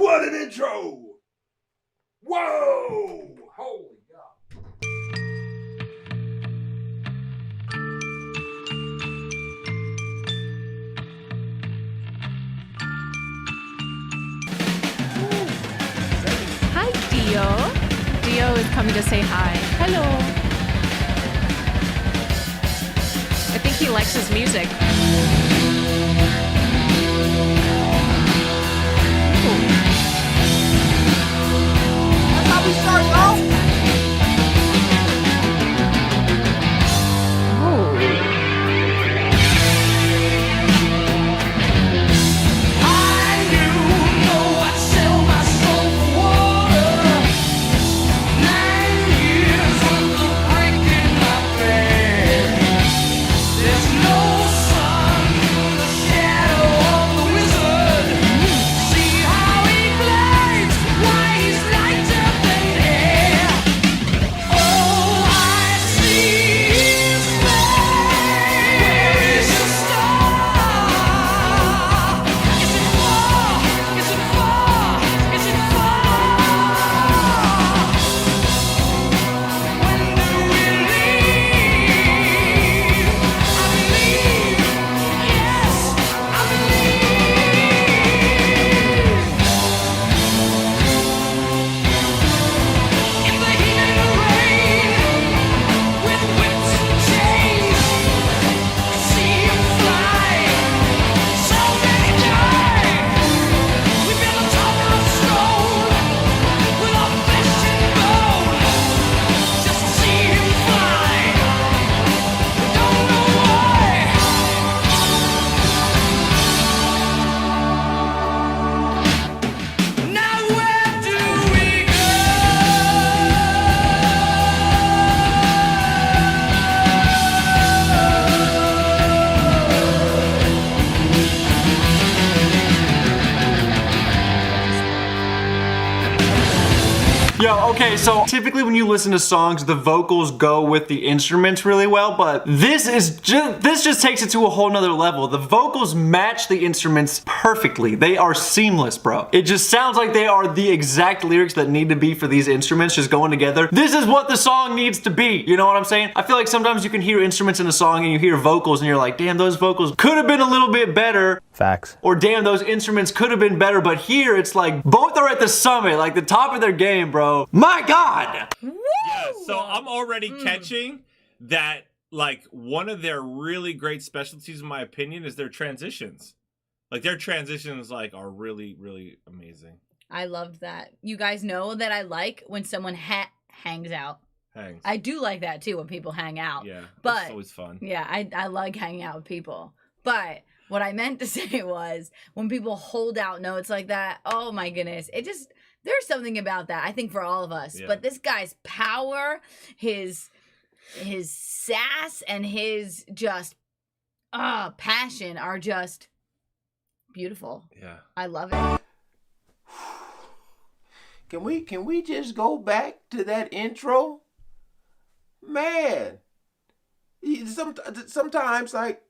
What an intro! Whoa! Holy God. Hi, Dio. Dio is coming to say hi. Hello. I think he likes his music. That's how we start off. Yo, okay, so typically when you listen to songs, the vocals go with the instruments really well, but this just takes it to a whole nother level. The vocals match the instruments perfectly. They are seamless, bro. It just sounds like they are the exact lyrics that need to be for these instruments just going together. This is what the song needs to be. You know what I'm saying? I feel like sometimes you can hear instruments in a song and you hear vocals and you're like, damn, those vocals could have been a little bit better. Facts. Or damn, those instruments could have been better, but here it's like both are at the summit, like the top of their game, bro. My God! Yeah, so I'm already catching that, like, one of their really great specialties, in my opinion, is their transitions. Like, their transitions, like, are really, really amazing. I loved that. You guys know that I like when someone hangs out. Hangs. I do like that, too, when people hang out. Yeah, but that's always fun. Yeah, I like hanging out with people. But what I meant to say was when people hold out notes like that, oh, my goodness. It just... There's something about that, I think, for all of us. Yeah. But this guy's power, his sass, and his just passion are just beautiful. Yeah. I love it. Can we just go back to that intro? Man. Sometimes, like,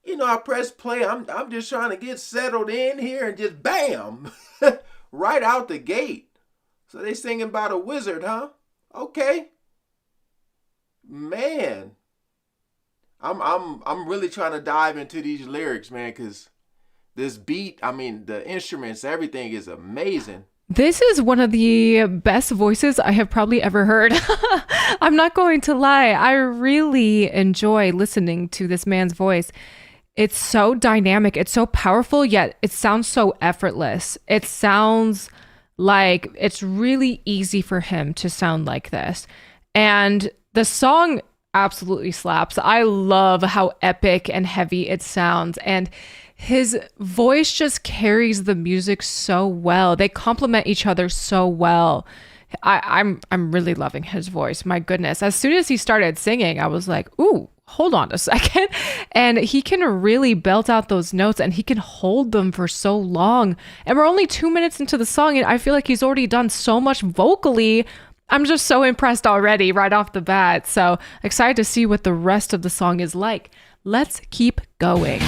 you know, I press play. I'm just trying to get settled in here and just bam. Right out the gate. So they singing about a wizard, huh? Okay. Man. I'm really trying to dive into these lyrics, man, because this beat, I mean, the instruments, everything is amazing. This is one of the best voices I have probably ever heard. I'm not going to lie. I really enjoy listening to this man's voice. It's so dynamic. It's so powerful, yet it sounds so effortless. It sounds like it's really easy for him to sound like this. And the song absolutely slaps. I love how epic and heavy it sounds. And his voice just carries the music so well. They complement each other so well. I'm really loving his voice. My goodness. As soon as he started singing, I was like, ooh, hold on a second. And he can really belt out those notes and he can hold them for so long. And we're only 2 minutes into the song and I feel like he's already done so much vocally. I'm just so impressed already right off the bat. So excited to see what the rest of the song is like. Let's keep going.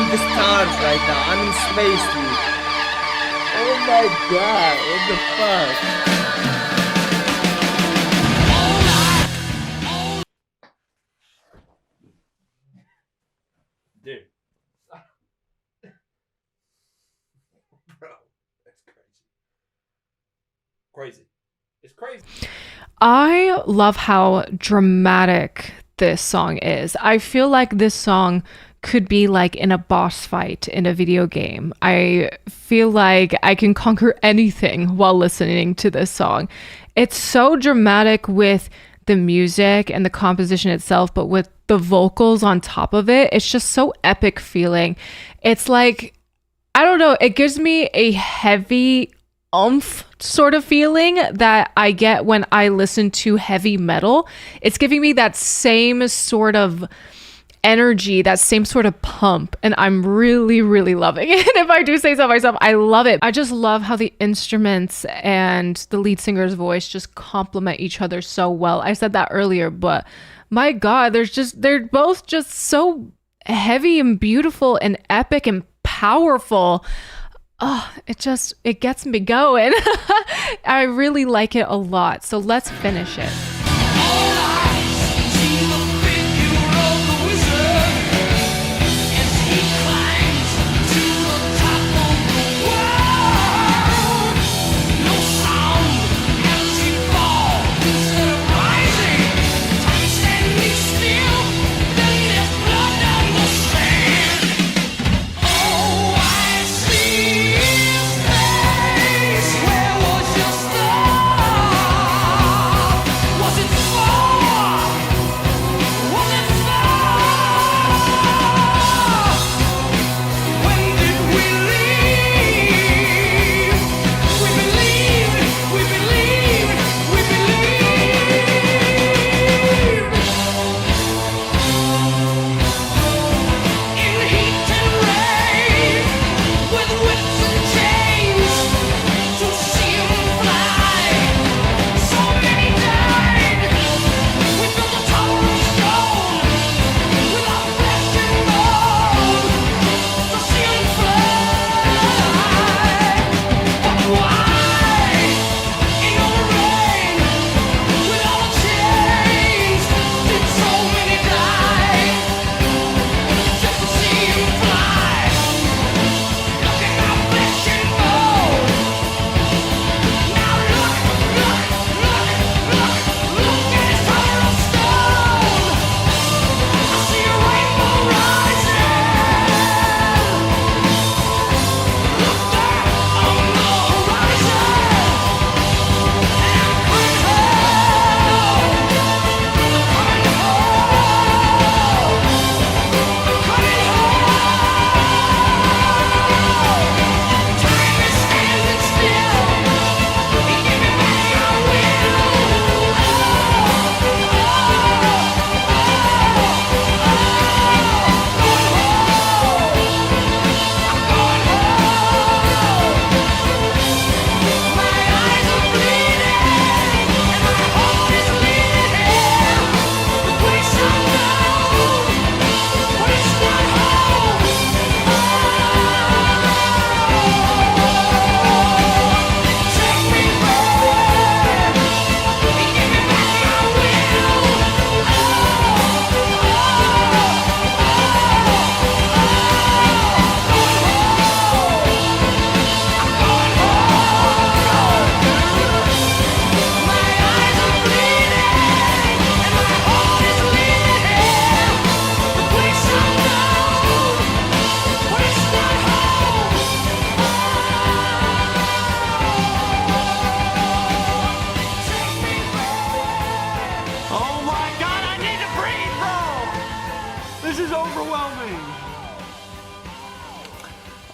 the stars right now. I'm in space, dude. Oh my god, what the fuck? Dude. Bro, that's crazy. Crazy. It's crazy. I love how dramatic this song is. I feel like this song could be like in a boss fight in a video game. I feel like I can conquer anything while listening to this song. It's so dramatic with the music and the composition itself, but with the vocals on top of it, it's just so epic feeling. It's like, I don't know, it gives me a heavy oomph sort of feeling that I get when I listen to heavy metal. It's giving me that same sort of energy, that same sort of pump, and I'm really, really loving it. If I do say so myself, I love it. I just love how the instruments and the lead singer's voice just complement each other so well. I said that earlier, but my God, they're both just so heavy and beautiful and epic and powerful. Oh, it gets me going. I really like it a lot. So let's finish it.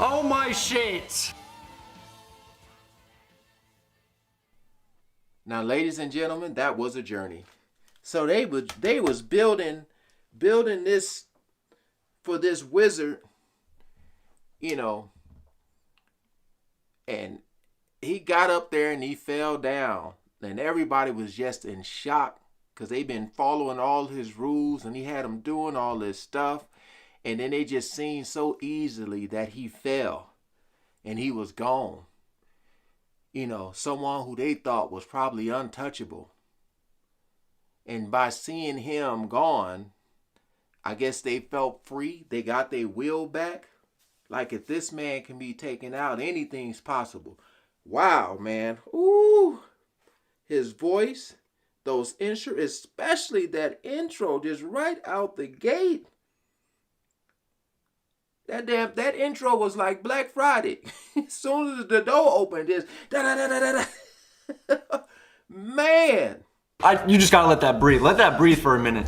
Oh my shit. Now, ladies and gentlemen, that was a journey. So they was building this for this wizard, you know, and he got up there and he fell down, and everybody was just in shock because they've been following all his rules and he had them doing all this stuff, And then they just seen so easily that he fell and he was gone. You know, someone who they thought was probably untouchable. And by seeing him gone, I guess they felt free. They got their will back. Like, if this man can be taken out, anything's possible. Wow, man. Ooh. His voice, those especially that intro, just right out the gate. That intro was like Black Friday. As soon as the door opened, just da da da da da. Man. You just gotta let that breathe. Let that breathe for a minute.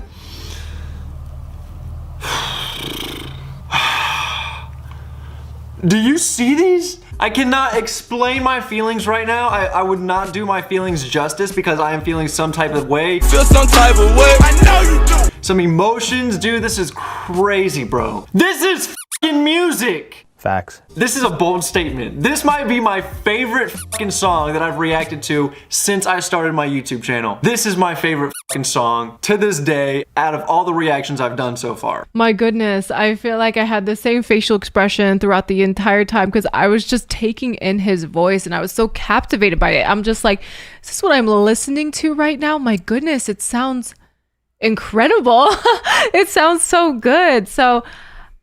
Do you see these? I cannot explain my feelings right now. I would not do my feelings justice because I am feeling some type of way. Feel some type of way. I know you do. Some emotions, dude. This is crazy, bro. This is fucking music. Facts. This is a bold statement. This might be my favorite fucking song that I've reacted to since I started my YouTube channel. This is my favorite fucking song to this day out of all the reactions I've done so far. My goodness, I feel like I had the same facial expression throughout the entire time because I was just taking in his voice and I was so captivated by it. I'm just like, is this what I'm listening to right now? My goodness, it sounds incredible. It sounds so good. So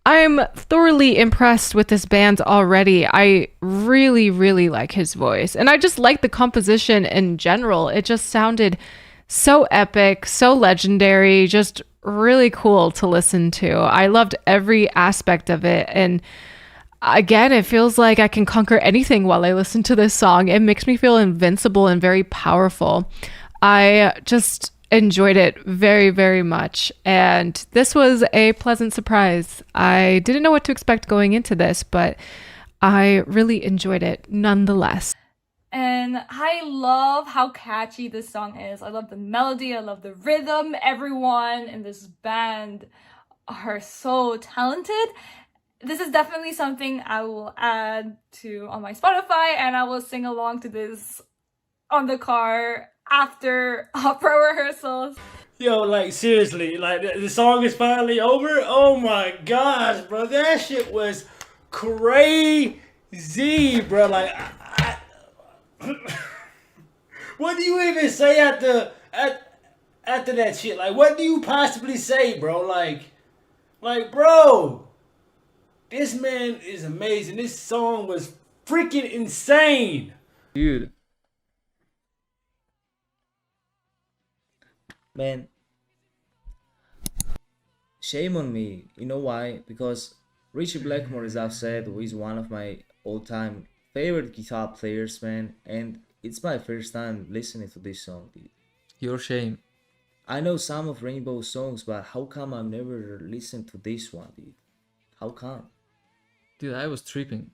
I'm thoroughly impressed with this band already. I really, really like his voice. And I just like the composition in general. It just sounded so epic, so legendary, just really cool to listen to. I loved every aspect of it. And again, it feels like I can conquer anything while I listen to this song. It makes me feel invincible and very powerful. I just enjoyed it very, very much. And this was a pleasant surprise. I didn't know what to expect going into this, but I really enjoyed it nonetheless. And I love how catchy this song is. I love the melody, I love the rhythm. Everyone in this band are so talented. This is definitely something I will add to on my Spotify, and I will sing along to this on the car after opera rehearsals. Yo, like, seriously, like, the song is finally over? Oh my gosh, bro, that shit was crazy, bro. Like, what do you even say after that shit? Like, what do you possibly say, bro? Like, bro, this man is amazing. This song was freaking insane. Dude. Man, shame on me. You know why? Because Richie Blackmore, as I've said, is one of my all-time favorite guitar players, man. And it's my first time listening to this song, dude. Your shame. I know some of Rainbow's songs, but how come I've never listened to this one, dude? How come? Dude, I was tripping.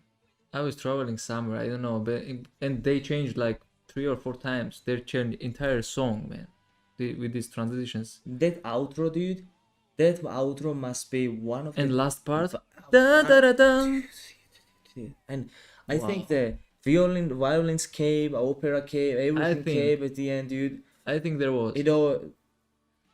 I was traveling somewhere, I don't know, but and they changed like 3 or 4 times. They changed entire song, man. With these transitions. That outro, dude. That outro must be one of the... And last part. Da, da, da, da. And I think the violins came, opera came, everything came at the end, dude. I think there was. You know,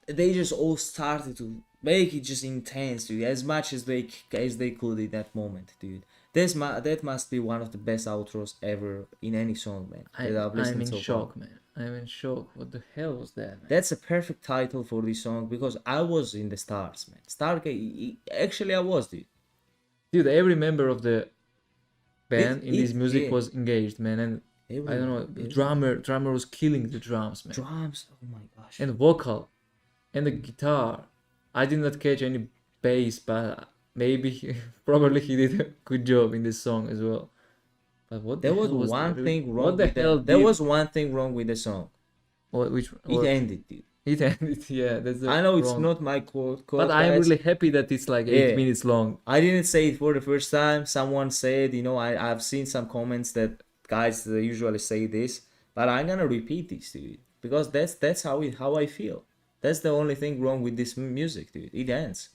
they just all started to make it just intense, dude, as much as they could in that moment, dude. That must be one of the best outros ever in any song, man. I'm in shock, man. I'm in shock. What the hell was that, man? That's a perfect title for this song because I was in the stars, man. Stargazer, actually I was, dude. Dude, every member of the band in this music was engaged, man. And I don't know, drummer was killing the drums, man. Drums, oh my gosh. And vocal, and the guitar. I did not catch any bass, but maybe, probably he did a good job in this song as well. But what there was one thing wrong. There was one thing wrong with the song. It ended, dude. It ended, yeah. That's I know it's not my quote, but I'm really happy that it's like 8 minutes long. I didn't say it for the first time. Someone said, you know, I've seen some comments that guys usually say this, but I'm gonna repeat this, dude, because that's how I feel. That's the only thing wrong with this music, dude. It ends.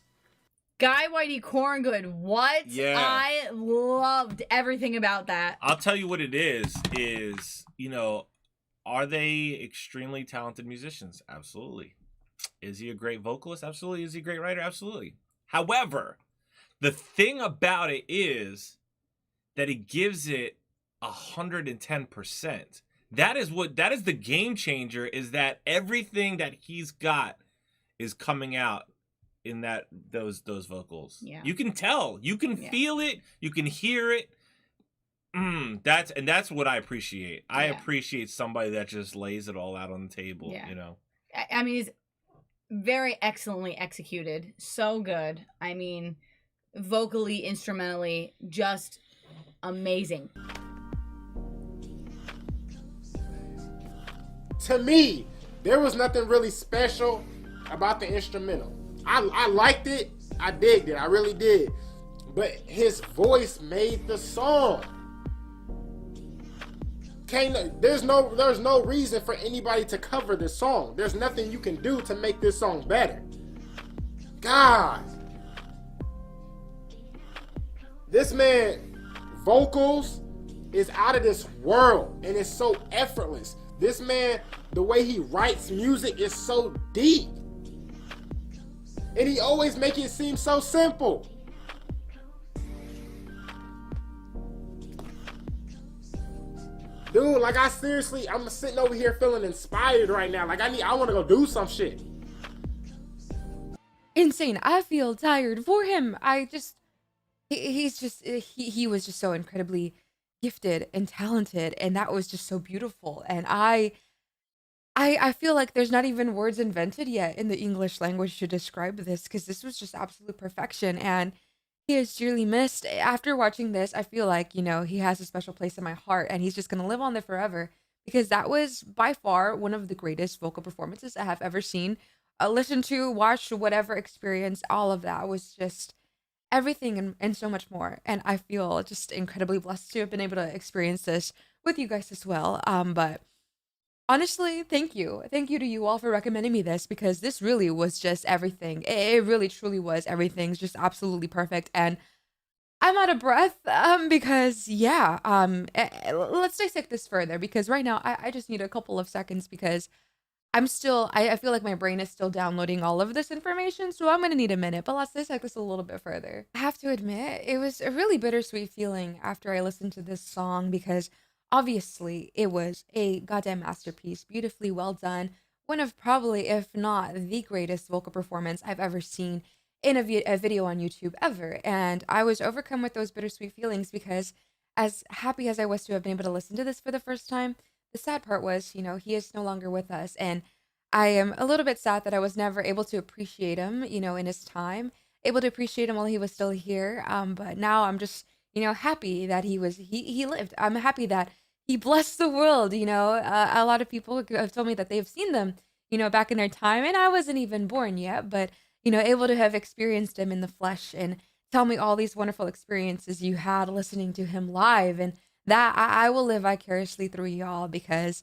Guy Whitey Corngood, what? Yeah. I loved everything about that. I'll tell you what it is, you know, are they extremely talented musicians? Absolutely. Is he a great vocalist? Absolutely. Is he a great writer? Absolutely. However, The thing about it is that he gives it 110%. That is the game changer, is that everything that he's got is coming out in those vocals. Yeah. You can tell, you can feel it, you can hear it. That's what I appreciate. I appreciate somebody that just lays it all out on the table, you know. I mean, it's very excellently executed. So good. I mean, vocally, instrumentally, just amazing. To me, there was nothing really special about the instrumental. I liked it. I digged it. I really did. But his voice made the song. There's no reason for anybody to cover this song. There's nothing you can do to make this song better. God. This man, vocals is out of this world, and it's so effortless. This man, the way he writes music is so deep. And he always make it seem so simple. Dude, like I'm sitting over here feeling inspired right now. Like I want to go do some shit. Insane. I feel tired for him. He was just so incredibly gifted and talented, and that was just so beautiful. And I feel like there's not even words invented yet in the English language to describe this, because this was just absolute perfection, and he is dearly missed. After watching this, I feel like, you know, he has a special place in my heart, and he's just going to live on there forever, because that was by far one of the greatest vocal performances I have ever seen. Listened to, watched, whatever, experienced, all of that was just everything and so much more. And I feel just incredibly blessed to have been able to experience this with you guys as well. But honestly, thank you. Thank you to you all for recommending me this, because this really was just everything. It really truly was everything. It's just absolutely perfect. And I'm out of breath because let's dissect this further, because right now I just need a couple of seconds, because I feel like my brain is still downloading all of this information, so I'm gonna need a minute, but let's dissect this a little bit further. I have to admit, it was a really bittersweet feeling after I listened to this song, because obviously it was a goddamn masterpiece, beautifully well done, one of probably, if not the greatest vocal performance I've ever seen in a video on YouTube ever. And I was overcome with those bittersweet feelings, because as happy as I was to have been able to listen to this for the first time, the sad part was, you know, he is no longer with us, and I am a little bit sad that I was never able to appreciate him, you know, in his time, able to appreciate him while he was still here. But now I'm just, you know, happy that he lived. I'm happy that he blessed the world. You know, a lot of people have told me that they've seen them, you know, back in their time, and I wasn't even born yet, but, you know, able to have experienced him in the flesh and tell me all these wonderful experiences you had listening to him live, and that I will live vicariously through y'all, because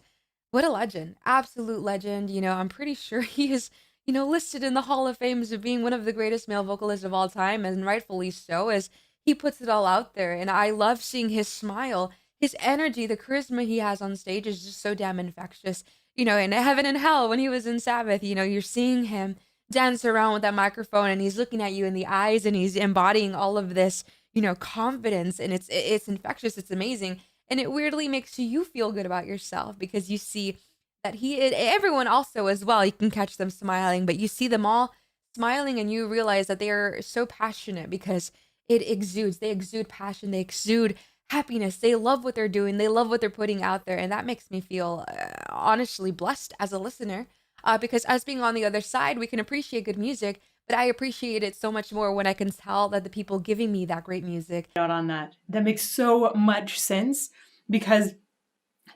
what a legend, absolute legend. You know, I'm pretty sure he is, you know, listed in the Hall of Fame as being one of the greatest male vocalists of all time, and rightfully so, as he puts it all out there. And I love seeing his smile, his energy, the charisma he has on stage is just so damn infectious. You know, in Heaven and Hell, when he was in Sabbath, you know, you're seeing him dance around with that microphone, and he's looking at you in the eyes, and he's embodying all of this, you know, confidence, and it's infectious, it's amazing, and it weirdly makes you feel good about yourself, because you see that everyone also as well, you can catch them smiling, but you see them all smiling, and you realize that they are so passionate, because they exude passion, they exude happiness, they love what they're doing, they love what they're putting out there, and that makes me feel honestly blessed as a listener, because us being on the other side, we can appreciate good music, but I appreciate it so much more when I can tell that the people giving me that great music. Out on that makes so much sense, because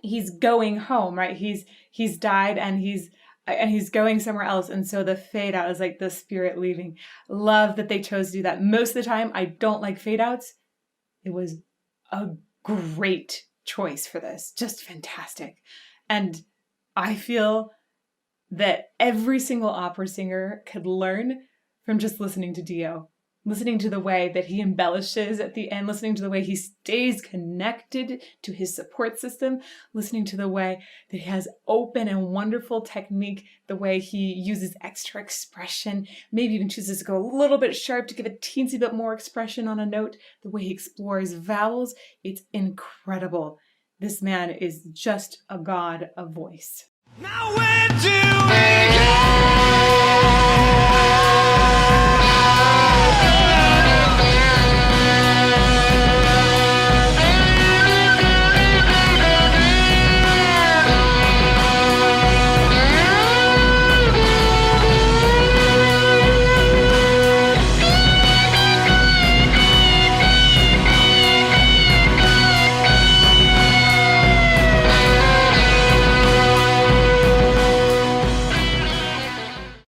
he's going home, right? He's died, and he's going somewhere else, and so the fade out is like the spirit leaving. Love that they chose to do that. Most of the time, I don't like fade outs. It was a great choice for this, just fantastic, and I feel that every single opera singer could learn from just listening to Dio. listening to the way that he embellishes at the end, listening to the way he stays connected to his support system, listening to the way that he has open and wonderful technique, the way he uses extra expression, maybe even chooses to go a little bit sharp to give a teensy bit more expression on a note, the way he explores vowels. It's incredible. This man is just a god of voice. Now where do we